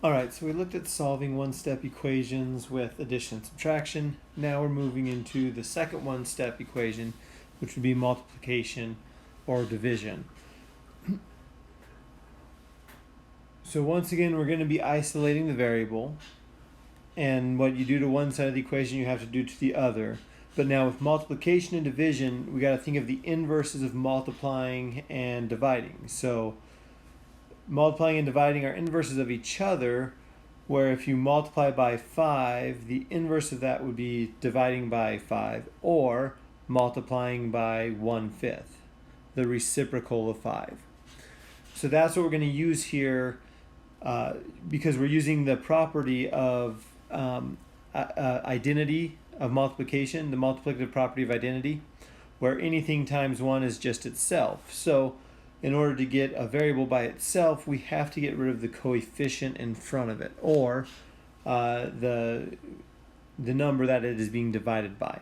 Alright, so we looked at solving one-step equations with addition and subtraction. Now we're moving into the second one-step equation, which would be multiplication or division. So once again, we're going to be isolating the variable, and what you do to one side of the equation, you have to do to the other. But now with multiplication and division, we got to think of the inverses of multiplying and dividing. So multiplying and dividing are inverses of each other, where if you multiply by 5, the inverse of that would be dividing by 5, or multiplying by 1/5, the reciprocal of 5. So that's what we're going to use here, because we're using the property of identity of multiplication, the multiplicative property of identity, where anything times 1 is just itself. So in order to get a variable by itself, we have to get rid of the coefficient in front of it, or the number that it is being divided by.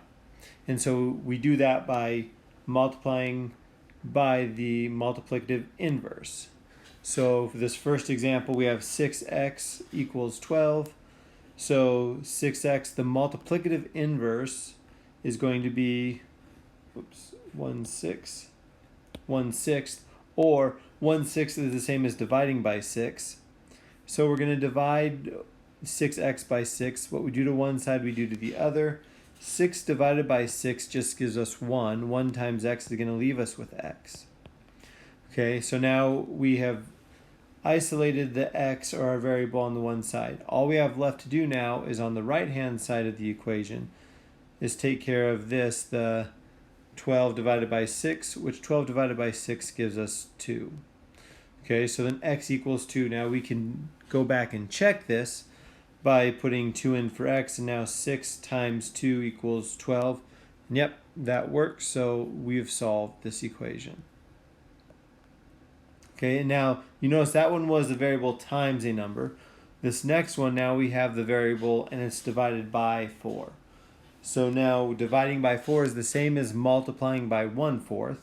And so we do that by multiplying by the multiplicative inverse. So for this first example, we have 6x equals 12. So 6x, the multiplicative inverse is going to be 1/6, or 1/6 is the same as dividing by 6. So we're going to divide 6x by 6. What we do to one side, we do to the other. 6 divided by 6 just gives us 1. 1 times x is going to leave us with x. Okay, so now we have isolated the x, or our variable, on the one side. All we have left to do now is on the right-hand side of the equation is take care of this, the 12 divided by 6, which 12 divided by 6 gives us 2. Okay, so then x equals 2. Now we can go back and check this by putting 2 in for x, and now 6 times 2 equals 12. And yep, that works, so we've solved this equation. Okay, and now you notice that one was the variable times a number. This next one, now we have the variable and it's divided by 4. So now dividing by 4 is the same as multiplying by 1/4.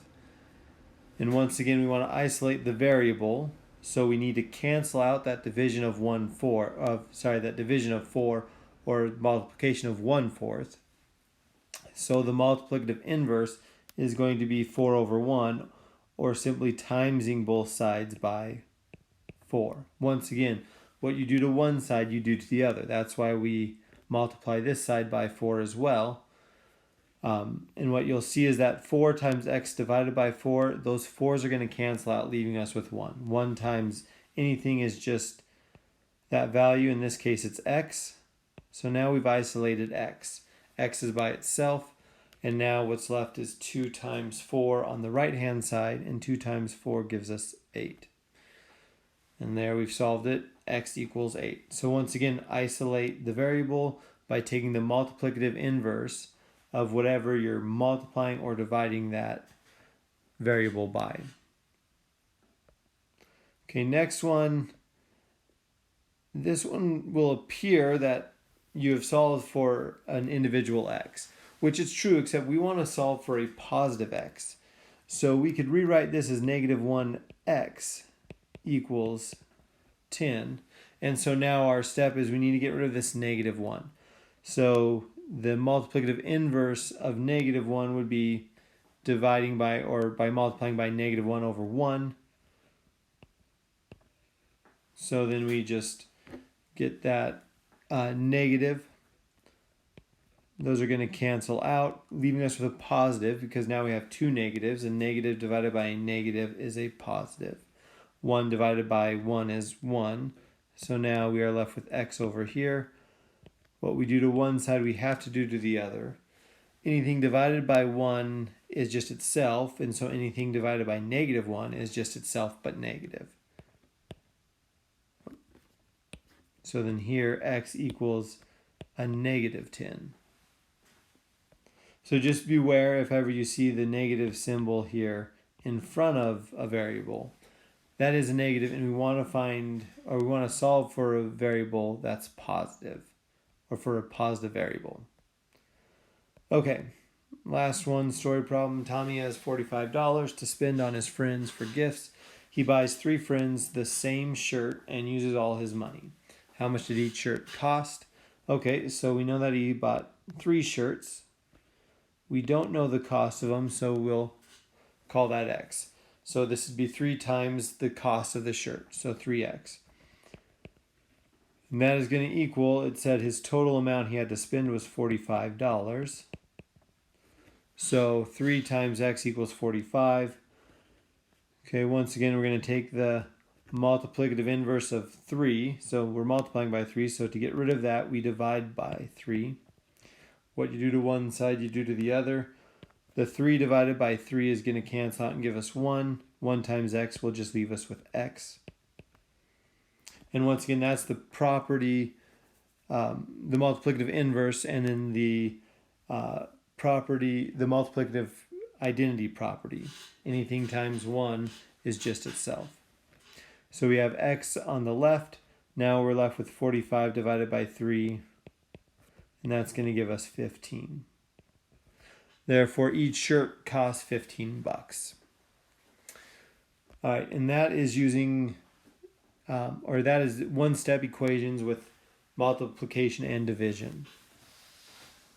And once again, we want to isolate the variable, so we need to cancel out that division of 4, or multiplication of 1/4. So the multiplicative inverse is going to be 4/1, or simply timesing both sides by 4. Once again, what you do to one side, you do to the other. That's why we multiply this side by 4 as well. And what you'll see is that 4 times x divided by 4, those 4's are going to cancel out, leaving us with 1. 1 times anything is just that value. In this case, it's x. So now we've isolated x. X is by itself. And now what's left is 2 times 4 on the right-hand side, and 2 times 4 gives us 8. And there we've solved it. X equals 8. So once again, isolate the variable by taking the multiplicative inverse of whatever you're multiplying or dividing that variable by. Okay, next one. This one will appear that you have solved for an individual x, which is true, except we want to solve for a positive x. So we could rewrite this as -1x equals 10. And so now our step is we need to get rid of this -1. So the multiplicative inverse of -1 would be dividing by, or by multiplying by, -1/1. So then we just get that negative. Those are going to cancel out, leaving us with a positive, because now we have two negatives. A negative divided by a negative is a positive. 1 divided by 1 is 1. So now we are left with x over here. What we do to one side, we have to do to the other. Anything divided by 1 is just itself, and so anything divided by -1 is just itself but negative. So then here x equals a -10. So just beware if ever you see the negative symbol here in front of a variable. That is a negative, and we want to solve for a variable that's positive, or for a positive variable. Okay, last one, story problem. Tommy has $45 to spend on his friends for gifts. He buys 3 friends the same shirt and uses all his money. How much did each shirt cost? Okay, so we know that he bought 3 shirts. We don't know the cost of them, so we'll call that X. So this would be 3 times the cost of the shirt, so 3X. And that is going to equal, it said his total amount he had to spend was $45. So 3 times X equals 45. Okay, once again, we're going to take the multiplicative inverse of 3. So we're multiplying by 3. So to get rid of that, we divide by 3. What you do to one side, you do to the other. The 3 divided by 3 is going to cancel out and give us 1. 1 times X will just leave us with X. And once again, that's the property, the multiplicative inverse, and then the property, the multiplicative identity property. Anything times 1 is just itself. So we have X on the left. Now we're left with 45 divided by 3, and that's going to give us 15. Therefore, each shirt costs $15. All right, and that is using, that is one-step equations with multiplication and division.